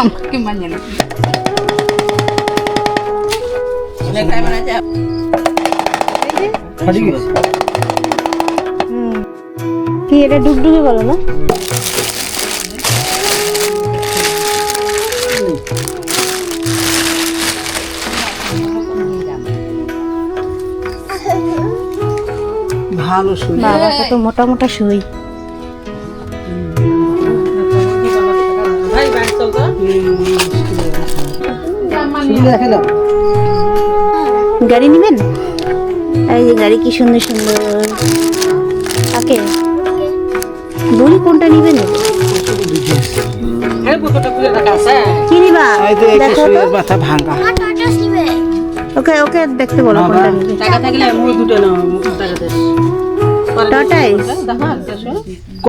আমাকে মানে না কি এটা ডুবডুবি বলো না? ভালো শুই বাবা কত মোটা মোটা শুই। গাড়ি নিবেন? এই যে গাড়ি কি সুন্দর সুন্দর। কাকে বলি কোনটা নিবেন? কি নিবা দেখো তো। মাথা ভাঙা ওকে ওকে দেখতে বলো কোনটা নিবে। টাকা থাকলে দুটো নাও টাকা টাটাই